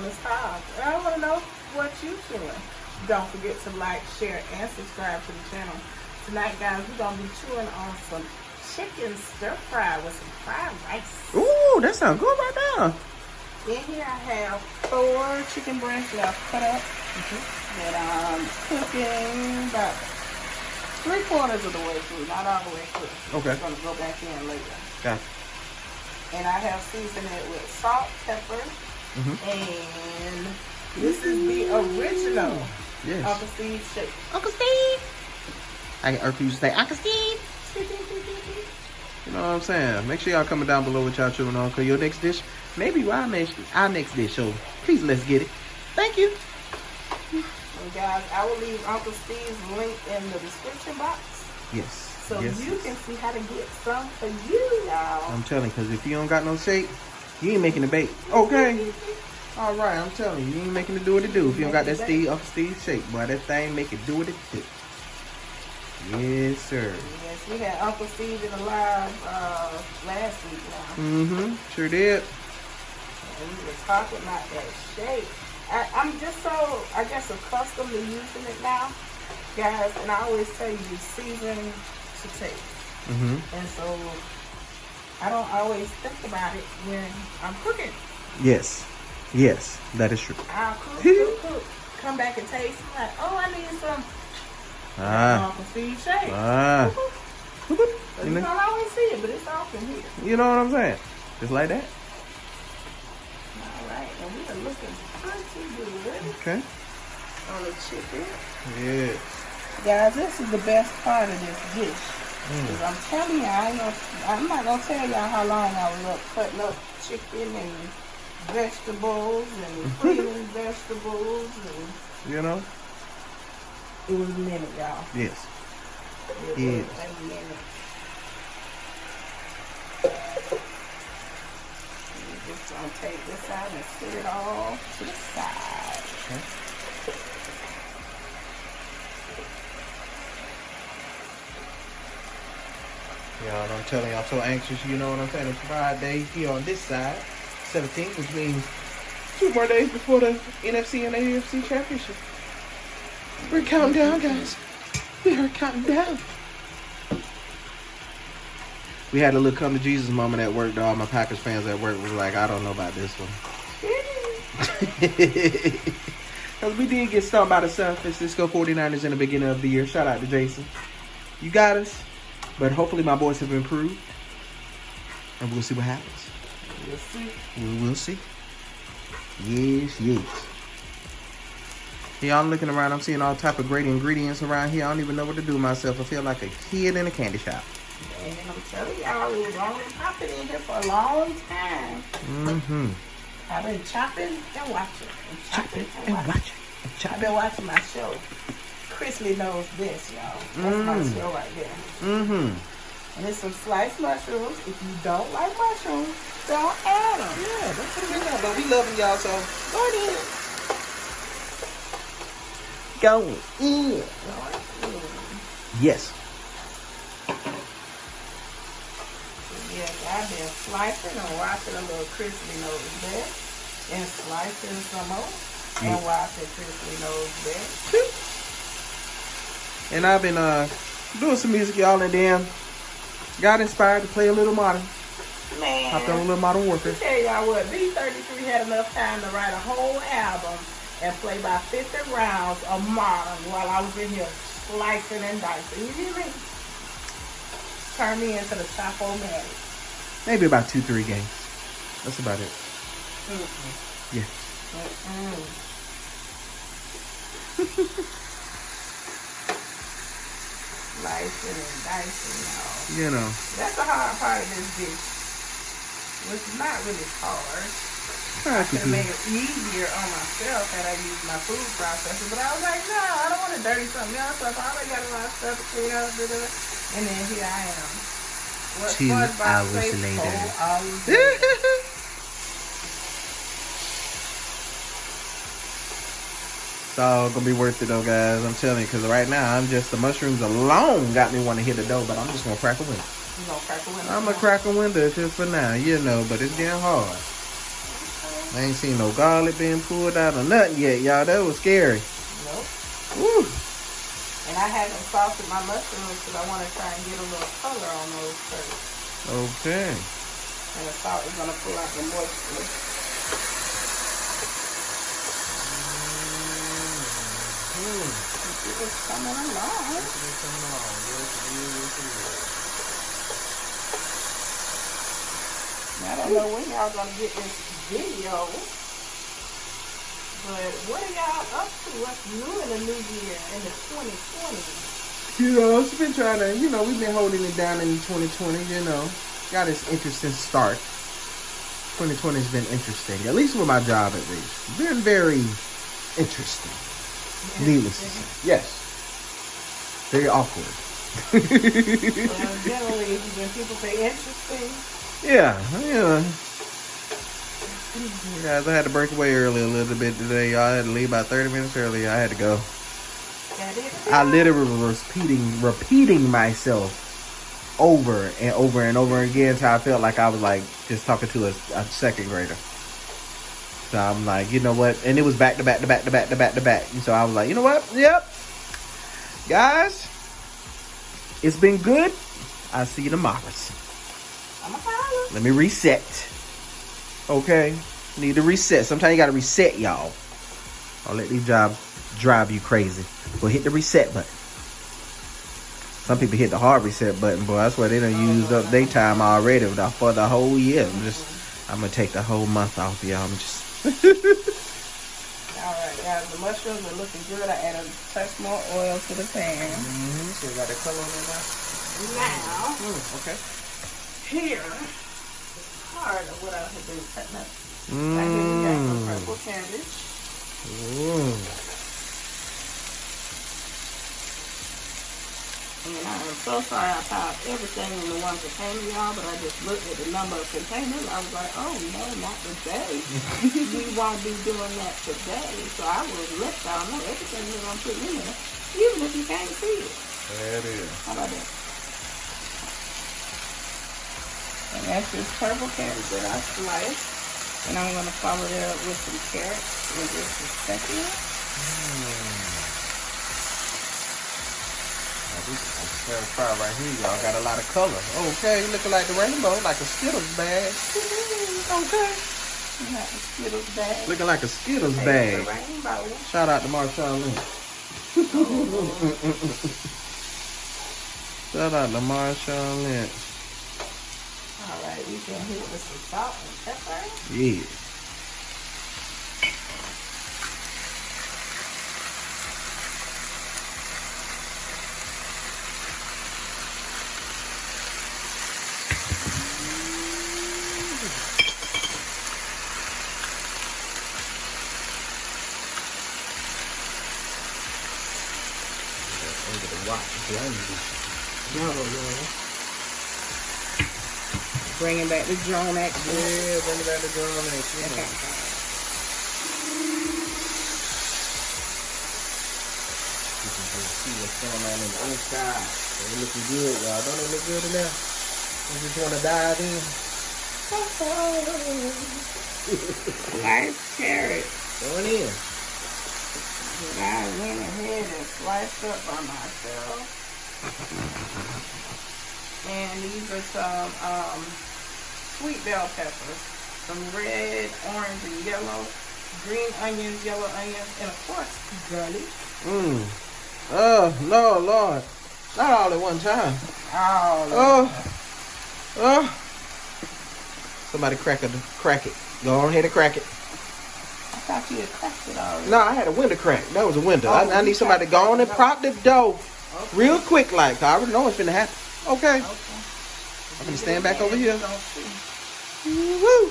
on this house. And I want to know what you're doing. Don't forget to like, share, and subscribe to the channel. Tonight, guys, we're going to be chewing on some chicken stir fry with some fried rice. Ooh, that sounds good right now. In here, I have 4 chicken breasts that I've cut up that I'm cooking about 3/4 of the way through, not all the way through. Okay. I'm going to go back in later. Gotcha. And I have seasoned it with salt, pepper, and this is the original Uncle Steve shake. Uncle Steve. I can Uncle say Uncle Steve. You know what I'm saying? Make sure y'all comment down below what y'all chewing on, cause your next dish, maybe our next dish. So please, let's get it. Thank you. And guys, I will leave Uncle Steve's link in the description box. Yes. So you can see how to get some for you, y'all. I'm telling you, because if you don't got no shake, you ain't making the bake. Okay. All right, I'm telling you, you ain't making it do what it do. If you don't got that Uncle Steve shake, boy, that thing make it do what it do. Yes, sir. Yes, we had Uncle Steve in the live last week now. Sure did. And we were talking about that shake. I'm just so, I guess, accustomed to using it now, guys. And I always tell you, season to taste. And so I don't always think about it when I'm cooking. Yes, that is true. I'll cook, come back and taste. I'm like, oh, I need some Uncle Steve shake. So you don't always see it, but it's often here. You know what I'm saying? Just like that. All right, and we are looking pretty good. Okay. On the chicken. Yeah. Guys, this is the best part of this dish. Because I'm telling you, I'm not going to tell y'all how long I was up cutting up chicken and vegetables and cleaning vegetables. And you know? it was a minute, y'all. Yes. It was a minute. We're just going to take this out and set it all to the side. Okay. Y'all, I'm telling you, I'm so anxious. You know what I'm saying? It's Friday here on this side, 17th, which means 2 more days before the NFC and AFC championship. We're counting down, guys. We are counting down. We had a little come to Jesus moment at work. All my Packers fans at work was like, I don't know about this one. Because we did get stumped by the San Francisco 49ers in the beginning of the year. Shout out to Jason. You got us. But hopefully my boys have improved. And we'll see what happens. We'll see. We will see. Yes. Yeah, I'm looking around. I'm seeing all type of great ingredients around here. I don't even know what to do with myself. I feel like a kid in a candy shop. And I'm telling y'all, it was only popping in here for a long time. I've been chopping and watching. I've been watching my show. Chrisley knows this, y'all. That's my show right there. And there's some sliced mushrooms. If you don't like mushrooms, don't add them. Yeah, that's what we know. But we love them, y'all, so go ahead. Go in. Yes. Yes, I've been slicing and watching a little Chrisley knows best. And slicing some more. And watching Chrisley knows best. And I've been doing some music, y'all, and then got inspired to play a little Modern. Man. Hopped on a little Modern Warfare. Tell y'all what, B33 had enough time to write a whole album and play about 50 rounds of Modern while I was in here slicing and dicing. You hear me? Turn me into the Chapo-matic. Maybe about 2-3 games. That's about it. Yeah. Slicing and dicing, y'all. You know. That's the hard part of this dish. Which is not really hard. I could make it easier on myself had I used my food processor. But I was like, no, I don't want to dirty something else up. I already got a lot of stuff to clean up. And then here I am. 2 hours later. It's all gonna be worth it though, guys. I'm telling you, because right now I'm just the mushrooms alone got me want to hit the dough, but I'm just gonna crack a window. You gonna crack a window? I'm gonna crack a window just for now, you know, but it's getting hard. I ain't seen no garlic being pulled out or nothing yet, y'all. That was scary. Nope. Woo. And I haven't salted my mushrooms because I want to try and get a little color on those first. Okay. And the salt is going to pull out the moisture. It's coming along. I don't know when y'all going to get this video. But what are y'all up to? What's new in the new year, in the 2020? You know, it's been trying to, we've been holding it down in 2020, Got this interesting start. 2020 has been interesting, at least with my job at least. Been very interesting. Needless to say. Yes. Very awkward. Well, generally, when people say interesting. Yeah. Guys, I had to break away early a little bit today, y'all. I had to leave about 30 minutes early. I had to go. I literally was repeating myself over and over and over again until I felt like I was like just talking to a second grader. So I'm like, you know what? And it was back to back to back to back to back to back. And so I was like, you know what? Yep. Guys, it's been good. I'll see you tomorrow. Let me reset. Okay? Need to reset. Sometimes you got to reset, y'all. I'll let these jobs drive you crazy. Well, hit the reset button. Some people hit the hard reset button, boy. I swear they done used up their time already for the whole year. I'm going to take the whole month off, y'all. Alright, guys. The mushrooms are looking good. I added a touch more oil to the pan. So you got the color on it now? Now, okay. Here is part of what I have been cutting up. Right here we got some purple cabbage. And I am so sorry I piled everything in the one container, y'all, but I just looked at the number of containers. I was like, oh no, not today. We won't be doing that today. So I will let y'all know everything we're going to put in there, even if you can't see it. There it is. How about that? And that's just purple carrots that I sliced. And I'm going to follow it up with some carrots in just a second. Now this is some stir fry right here, y'all. Got a lot of color. Okay, looking like the rainbow, like a Skittles bag. Okay. Like a Skittles bag. Looking like a Skittles bag. Rainbow. Shout out to Marshawn Lynch. Shout out to Marshawn Lynch. Alright, we can hit with some salt and pepper. Yeah. Bringing back the drone action. Yeah, bringing back the drone action. Okay. You can see what's going on in the inside. They're looking good, y'all. Don't they look good in there? You just want to dive in? Nice carrot. Going in. I went ahead and sliced up by myself. And these are some sweet bell peppers. Some red, orange, and yellow. Green onions, yellow onions, and of course, garlic. Oh, no, Lord. Not all at one time. Somebody crack it. Go on ahead and crack it. I thought you had cracked it already. No, I had a window crack. That was a window. I need somebody to go on and prop the dough real quick, like. I already know what's finna happen. Okay. I'm gonna stand back over here. Woo!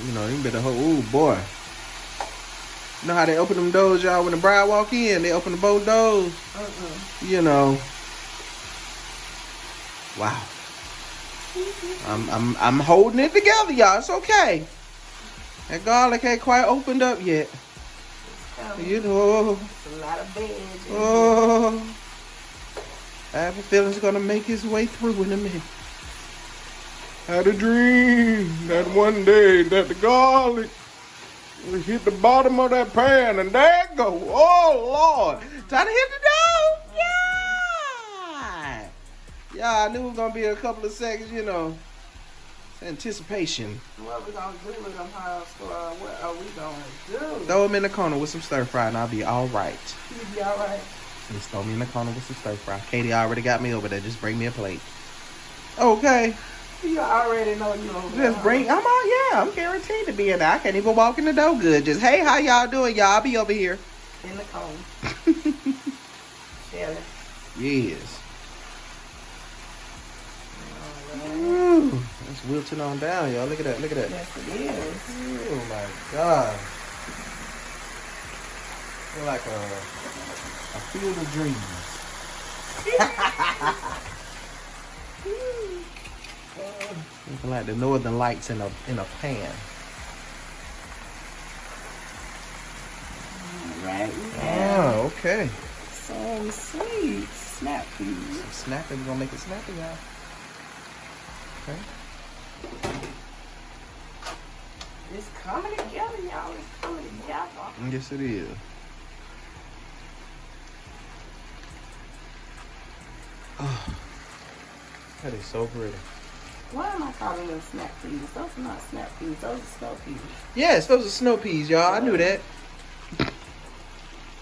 You better hold. Ooh, boy. You know how they open them doors, y'all? When the bride walk in, they open the both doors. Wow. I'm holding it together, y'all. It's okay. That garlic ain't quite opened up yet. It's a lot of veg. I have a feeling it's gonna make its way through in a minute. Had a dream that one day that the garlic would hit the bottom of that pan, and there it go. Oh, Lord. Time to hit the dough. Yeah. Yeah, I knew it was going to be a couple of seconds, you know. Anticipation. What we going to do with them hoes? What are we going to do? Throw them in the corner with some stir fry, and I'll be all right. You be all right? Just throw me in the corner with some stir fry. Katie already got me over there. Just bring me a plate. Okay. You already know you over there. Just bring. I'm guaranteed to be in there. I can't even walk in the door good. Just, hey, how y'all doing, y'all? I'll be over here. In the corner. Chilling. Yes. Ooh, it's wilting on down, y'all. Look at that. Look at that. Yes, it is. Oh my God. Feel like a field of dreams. Looking like the northern lights in a pan. Right. Oh, okay. Some sweet snap peas. Some snapping. We're gonna make it snappy, y'all. Okay. It's coming together, y'all. It's coming together. Yes, it is. Oh, that is so pretty. Why am I calling them snap peas? Those are not snap peas. Those are snow peas. Yes, those are snow peas, y'all. I knew that.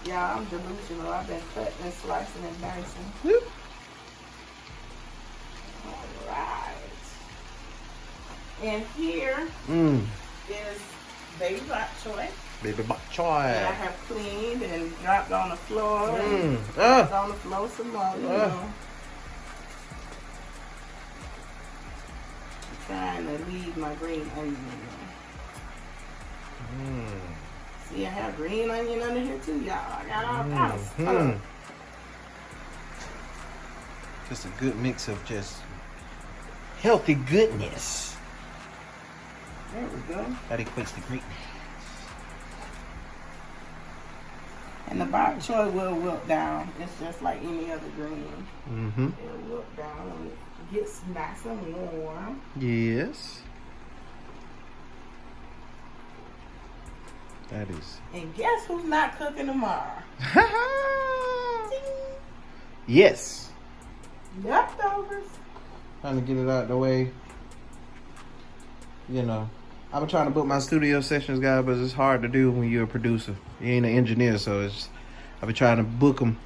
Yeah, I'm delusional. I've been cutting and slicing and dicing. Whoop. All right. And here is baby bok choy. Baby bok And I choy. have cleaned and dropped on the floor. And Mm. dropped on the floor some more, you know. Trying to leave my green onion in. See, I have green onion under here too, y'all. I got all kinds of stuff. Just a good mix of just healthy goodness. There we go. That equates to greatness. And the bok choy will wilt down. It's just like any other green. Mm-hmm. It'll wilt down when it gets nice and warm. Yes. That is. And guess who's not cooking tomorrow? Yes. Leftovers. Trying to get it out the way. You know, I've been trying to book my studio sessions, guys, but it's hard to do when you're a producer. You ain't an engineer, so I've been trying to book them.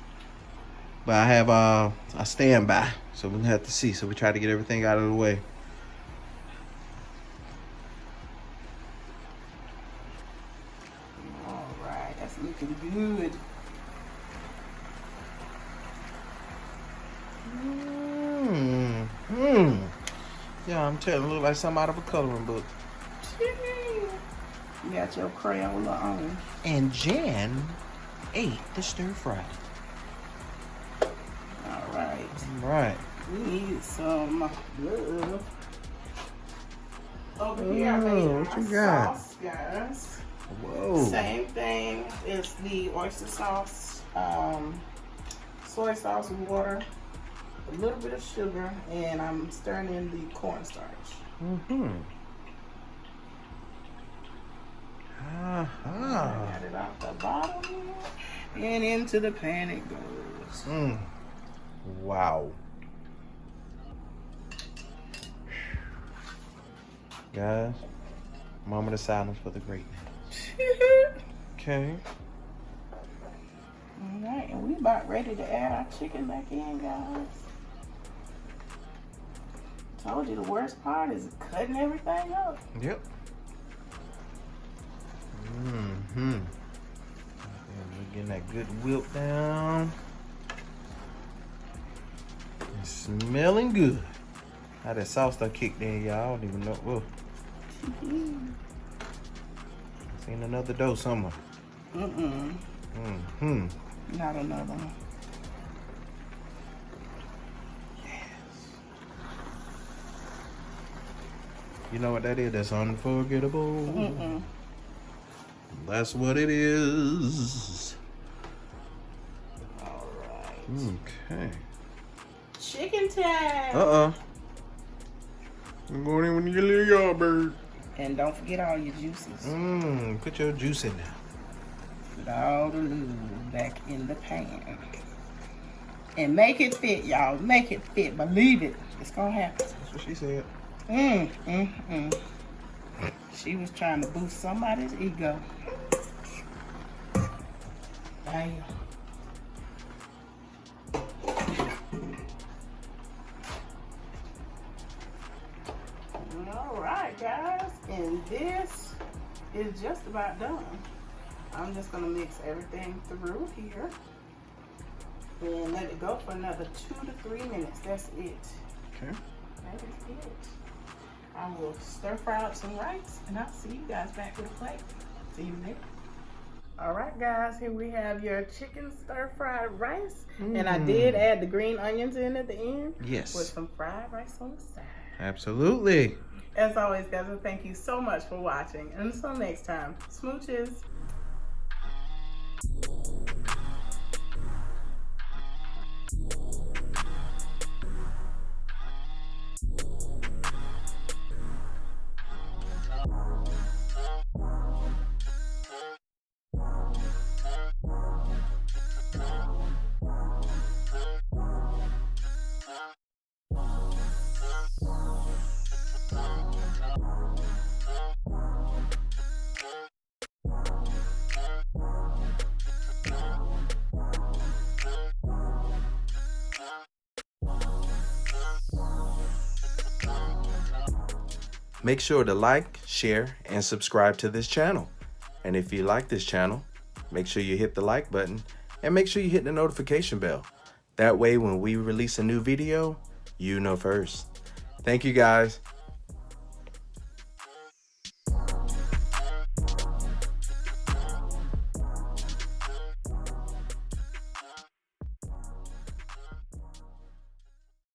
But I have a standby, so we're gonna have to see. So we try to get everything out of the way. All right, that's looking good. Yeah, I'm telling you, it look like something out of a coloring book. You got your Crayola on. And Jan ate the stir fry. All right. Right. We need some love. Over here, I made what my you got? sauce, guys. Whoa. Same thing as the oyster sauce, soy sauce with water, a little bit of sugar, and I'm stirring in the cornstarch. Got it off the bottom and into the pan it goes. Wow. Guys, moment of silence for the greatness. Okay. All right, and we about ready to add our chicken back in, guys. Told you the worst part is cutting everything up. Yep. We're getting that good wilt down. It's smelling good. How that sauce done kicked in, y'all. I don't even know. Whoa. Seen another dough somewhere. Not another one. You know what that is? That's unforgettable. That's what it is. All right. Okay. Chicken time. I'm going in with your little yard bird. And don't forget all your juices. Put your juice in there. Put all the lube back in the pan. And make it fit, y'all. Make it fit. Believe it. It's gonna happen. That's what she said. She was trying to boost somebody's ego. Damn. All right, guys. And this is just about done. I'm just gonna mix everything through here. And let it go for another 2 to 3 minutes. That's it. Okay. That is it. I will stir fry up some rice and I'll see you guys back with a plate. See you later. All right, guys, here we have your chicken stir fried rice. And I did add the green onions in at the end. Yes. With some fried rice on the side. Absolutely. As always, guys, thank you so much for watching. And until next time, smooches. Make sure to like, share, and subscribe to this channel. And if you like this channel, make sure you hit the like button and make sure you hit the notification bell. That way when we release a new video, you know first. Thank you guys.